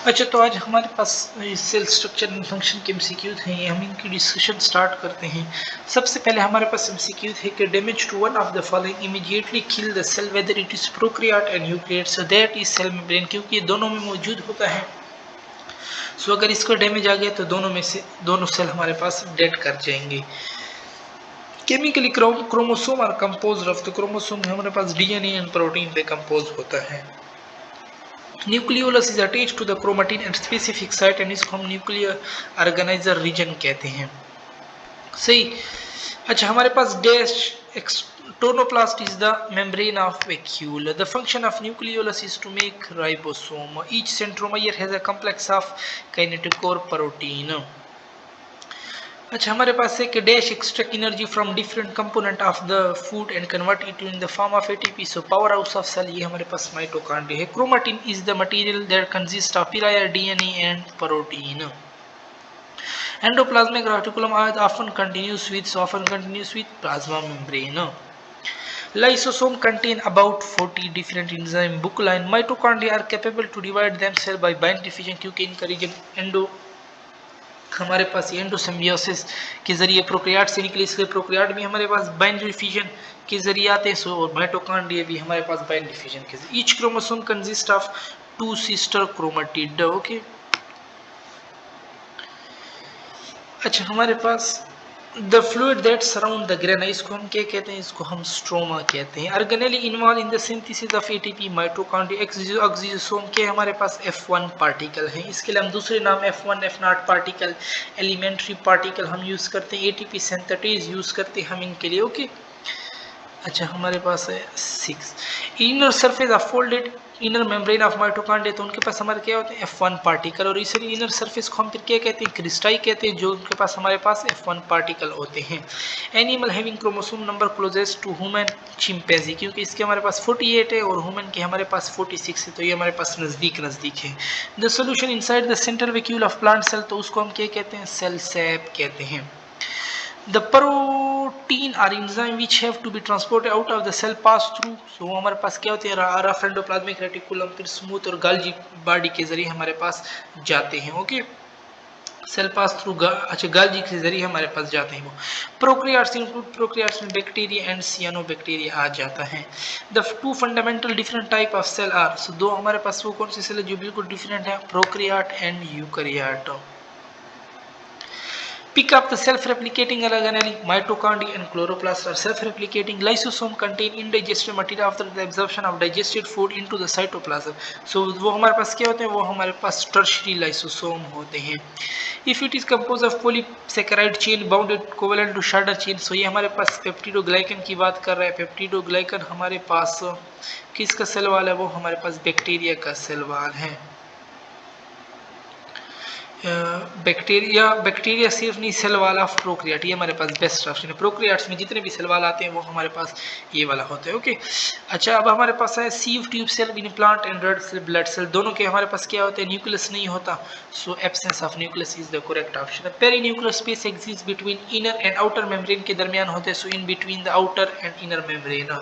अच्छा, तो आज हमारे पास सेल स्ट्रक्चर एंड फंक्शन के एमसीक्यू थे, हम इनकी डिस्कशन स्टार्ट करते हैं। सबसे पहले हमारे पास एमसीक्यू थे कि damage to one of the following immediately kill the cell whether it is prokaryote and eukaryote, so that is cell membrane, क्योंकि ये दोनों में मौजूद होता है। सो अगर इसका डैमेज आ गया तो दोनों में से दोनों सेल हमारे पास डेड कर जाएंगे। Chemically chromosome are composed of the chromosome, हमारे पास डीएनए एंड प्रोटीन पे कंपोज होता है। Nucleolus is attached to the chromatin at specific site and इसको हम न्यूक्लियर ऑर्गेनाइजर रीजन कहते हैं। सही। अच्छा, हमारे पास dash tonoplast is the membrane of vacuole. The function of nucleolus is to make ribosome. Each centromere has a complex of kinetic और protein. अच्छा, हमारे पास है कि dash extract energy from different component of the food and convert it in the form of ATP, so powerhouse of cell, ये हमारे पास mitochondria है। Chromatin is the material that consist of पैरायर DNA and protein. Endoplasmic reticulum often continues with plasma membrane. Lysosome contain about 40 different enzyme buccal. Mitochondria are capable to divide themselves by binary fission, क्योंकि इनका reason endo हमारे पास एंडोसिम्बियोसिस के जरिए प्रोक्रियाट से निकले, इसलिए प्रोक्रियाट भी हमारे पास बाइनरी फिजन के जरिए आते हैं। सो और माइटोकॉन्ड्रिया भी हमारे पास बाइनरी फिजन के जरिए। Each chromosome consist of 2 sister chromatid. Okay. अच्छा, हमारे पास the fluid that surround the grana, इसको हम क्या कहते हैं? इसको हम स्ट्रोमा कहते हैं। Organelle involve in the synthesis of ATP mitochondria. Exosome के हमारे पास F1 पार्टिकल है। इसके लिए हम दूसरे नाम F1 F0 particle, elementary particle हम यूज करते हैं। एटीपी सिंथेटेज यूज करते हैं हम इनके लिए। ओके। अच्छा, हमारे पास है 6 inner surface of folded inner membrane of mitochondria, तो उनके पास हमारे क्या होते हैं? F1 particle. और इसी इनर सरफेस को हम फिर क्या कहते हैं? क्रिस्टाई कहते हैं, जो उनके पास हमारे पास F1 पार्टिकल होते हैं। Animal having chromosome number closest to human chimpanzee, क्योंकि इसके हमारे पास 48 है और ह्यूमन के हमारे पास 46 है, तो ये हमारे पास नजदीक है। The solution inside the central vacuole of plant cell, तो उसको हम क्या कहते हैं? सेल सैप कहते हैं। The protein are enzyme which have to be transported out of the cell pass through, so हमारे पास क्या होते हैं? रफ एंडोप्लाज्मिक रेटिकुलम, फिर स्मूथ और गाल्जी बॉडी के जरिए हमारे पास जाते हैं। ओके। सेल पास थ्रू अच्छा गाल्जी के जरिए हमारे पास जाते हैं वो। प्रोक्रियाट्स इंक्लूड प्रोक्रियाट्स में बैक्टीरिया एंड सियानोबैक्टीरिया आ जाता है। The two fundamental different type of cell are, so दो हमारे पास वो कौन सी सेल है जो बिल्कुल डिफरेंट है? Prokaryote and eukaryote. Pick up the self-replicating organelle. Mitochondria and chloroplast are self-replicating. Lysosome contain indigestible material after the absorption of digested food into the cytoplasm. So वो हमारे पास क्या होते हैं? वो हमारे पास tertiary lysosome होते हैं. If it is composed of polysaccharide chain bounded covalent to shorter chain, so ये हमारे पास पेप्टिडोग्लाइकन की बात कर रहा है। पेप्टिडोग्लाइकन हमारे पास किसका सेल वाल है? वो हमारे पास बैक्टीरिया का सेल वाल है। बैक्टीरिया सिर्फ नहीं, सेल वाल ऑफ प्रोक्रियाट, ये हमारे पास बेस्ट ऑप्शन है। प्रोक्रियाट्स में जितने भी सेल वाल आते हैं वो हमारे पास ये वाला होता है। ओके। अच्छा, अब हमारे पास है sieve tube cell in plant and red cell blood cell, दोनों के हमारे पास क्या होते हैं? न्यूक्लियस नहीं होता, so absence of nucleus is the correct option. Perinuclear space exist between inner and outer membrane के दरमियान होते हैं, so in between the outer and inner membrane.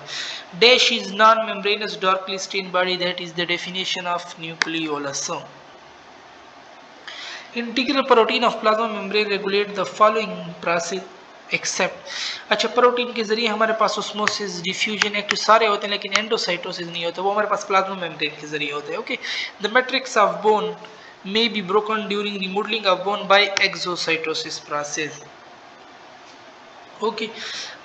Dash is non membranous darkly stained body, that is the definition of nucleolus. Integral protein of plasma membrane regulate the following process except. अच्छा, protein के जरिए हमारे पास osmosis, diffusion, active सारे होते हैं, लेकिन endocytosis नहीं होता, वो हमारे पास प्लाज्मा मेम्ब्रेन के जरिए होते हैं। Okay. The matrix of bone may be broken during remodeling of bone by exocytosis process. Okay.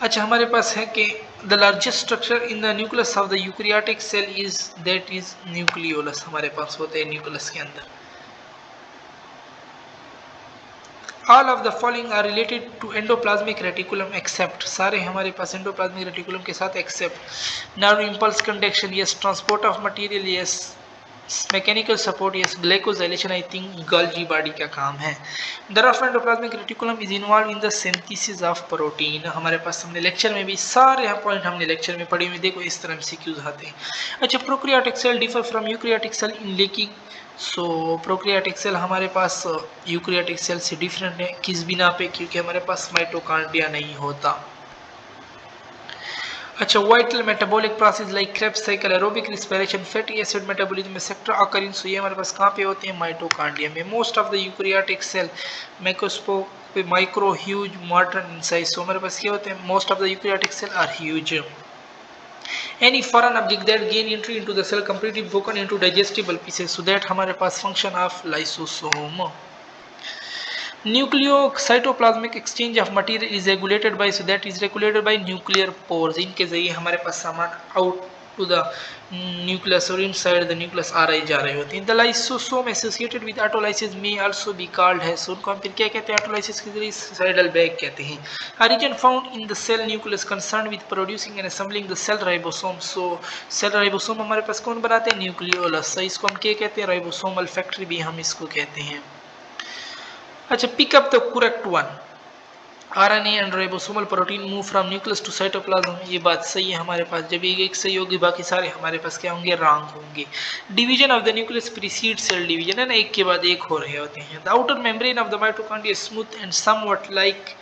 अच्छा, हमारे पास है कि the largest structure in the nucleus of the eukaryotic cell is that is nucleolus, हमारे पास होते हैं न्यूक्लियस के अंदर। All of the following are related to endoplasmic reticulum except, सारे हमारे पास endoplasmic reticulum के साथ except nerve impulse conduction, yes, transport of material, yes, mechanical support, yes, glycosylation, I think Golgi body का काम है। The rough endoplasmic reticulum is involved in the synthesis of protein, हमारे पास हमने lecture में भी सारे पॉइंट हमने लेक्चर में पढ़े हुए, देखो इस तरह MCQs आते हैं। अच्छा, prokaryotic cell differ from eukaryotic cell in lacking, so prokaryotic cell हमारे पास यूकैरियोटिक सेल से डिफरेंट है, किस बिना पे? क्योंकि हमारे पास माइटोकॉन्ड्रिया नहीं होता। अच्छा, vital metabolic process like Krebs cycle, aerobic respiration, fatty acid metabolism में सेक्टर ऑकरिंग, सो ये हमारे पास कहाँ पे होते हैं? माइटोकॉन्ड्रिया में। Most of the eukaryotic cell macroscope micro huge modern in size, so हमारे पास क्या होते हैं? Most of the eukaryotic cell are huge. Any foreign object that gain entry into the cell completely broken into digestible pieces, so that हमारे पास function of lysosome. Nucleocytoplasmic exchange of material is regulated by, so that is regulated by nuclear pores. इनके जरिए हमारे पास सामान out to the nucleus or inside the nucleus आ रहे जा रहे होते हैं. The lysosome associated with autolysis may also be called है, so उनको हम फिर क्या कहते हैं? autolysis के जरिए साइडल बैग कहते हैं. A region found in the cell nucleus concerned with producing and assembling the cell ribosome. So cell ribosome हमारे पास कौन बनाते हैं? न्यूक्लियोलस. so इसको हम क्या कहते हैं? राइबोसोमल फैक्ट्री भी हम इसको कहते हैं. अच्छा, pick up the correct one. RNA and ribosomal protein move from nucleus to cytoplasm. ये बात सही है हमारे पास. जब एक सही होगी बाकी सारे हमारे पास क्या होंगे? रॉन्ग होंगे. Division of the nucleus precede cell division, है ना, एक के बाद एक हो रहे होते हैं. The outer membrane of the mitochondria smooth and somewhat like,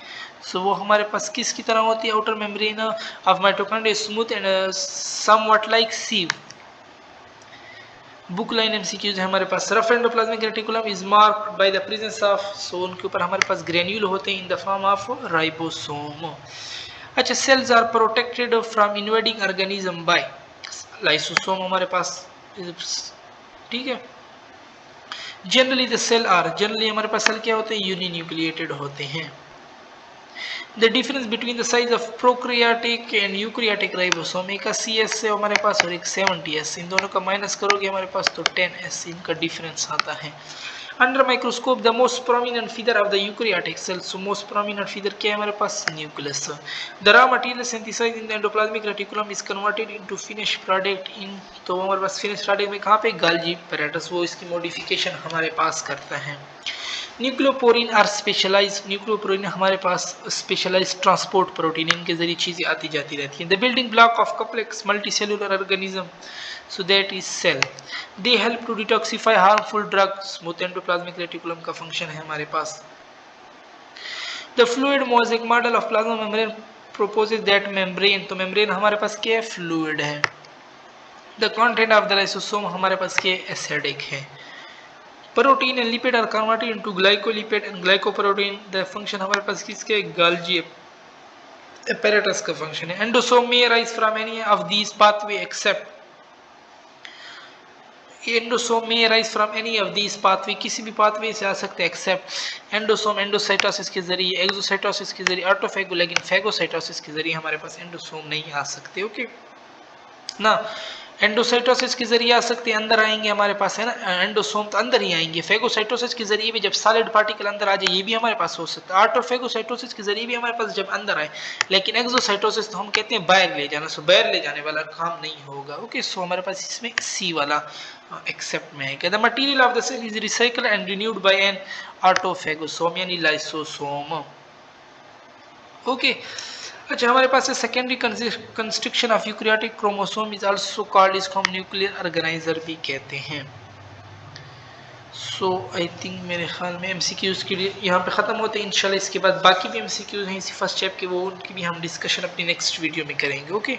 so वो हमारे पास किसकी तरह होती है? Outer membrane of mitochondria smooth and somewhat like sieve. Book line MCQs है हमारे पास. Rough endoplasmic reticulum is marked by the presence of, so उनके ऊपर हमारे पास ग्रेन्यूल होते हैं in the form of ribosome. अच्छा, cells are protected from invading organism by lysosome हमारे पास. ठीक है. Generally the cell are, generally हमारे पास सेल क्या होते हैं? यूनिन्यूक्लिएटेड होते हैं. The difference between the size of prokaryotic and eukaryotic ribosome, एक 80S है हमारे पास और एक 70S, इन दोनों का माइनस करोगे हमारे पास तो 10S इनका डिफरेंस आता है. Under microscope the most prominent feature of the eukaryotic cell, so most prominent feature क्या है हमारे पास? Nucleus. The raw material synthesized in the endoplasmic reticulum is converted into finish product in, तो हमारे पास finish product में कहाँ पे? गाल्जी apparatus, वो इसकी मॉडिफिकेशन हमारे पास करता है. न्यूक्लियोपोरिन आर स्पेशलाइज, न्यूक्लियोपोरिन हमारे पास स्पेशलाइज ट्रांसपोर्ट प्रोटीन, इनके जरिए चीज़ें आती जाती रहती हैं. The building block of complex multicellular organism, so that is cell. They help to detoxify harmful drugs. Smooth endoplasmic reticulum का फंक्शन है हमारे पास. The fluid mosaic model of plasma membrane proposes that membrane, तो membrane हमारे पास क्या है? Fluid है. The content of the lysosome हमारे पास क्या है? एसिडिक है. Protein and lipid are converted into glycolipid and glycoprotein. The function हमारे पास किसके? गाल्जी apparatus का फंक्शन है. Endosome may arise from any of these pathway except, endosome may rise from any of these pathway, किसी भी pathway से आ सकते हैं accept endosome. Endocytosis के जरिए, एक्सोसाइटोसिस के जरिए, ऑटोफेगो, लेकिन फेगोसाइटोसिस के जरिए हमारे पास एंडोसोम नहीं आ सकते. ओके ना. एंडोसाइटोसिस के जरिए आ सकते हैं, अंदर आएंगे हमारे पास, है ना. एंडोसोम तो अंदर ही आएंगे. फेगोसाइटोसिस के जरिए भी जब सॉलिड पार्टिकल अंदर आ जाए ये भी हमारे पास हो सकता है. ऑटोफेगोसाइटोसिस के जरिए भी हमारे पास जब अंदर आए, लेकिन एक्सोसाइटोसिस तो हम कहते हैं बाहर ले जाना, सो बाहर ले जाने वाला काम नहीं होगा. ओके, सो हमारे पास इसमें सी वाला एक्सेप्ट में है. The material of the cell is recycled and renewed by an autophagosome यानी लाइसोसोम. ओके. अच्छा, हमारे पास है secondary construction of eukaryotic chromosome is also called, इसको हम न्यूक्लियर ऑर्गेनाइजर भी कहते हैं. सो आई थिंक मेरे ख्याल में एमसीक्यूज के लिए यहाँ पे ख़त्म होते हैं. इंशाल्लाह इसके बाद बाकी भी एमसीक्यूज हैं इसी फर्स्ट चैप्टर के, वो उनकी भी हम डिस्कशन अपनी नेक्स्ट वीडियो में करेंगे. ओके.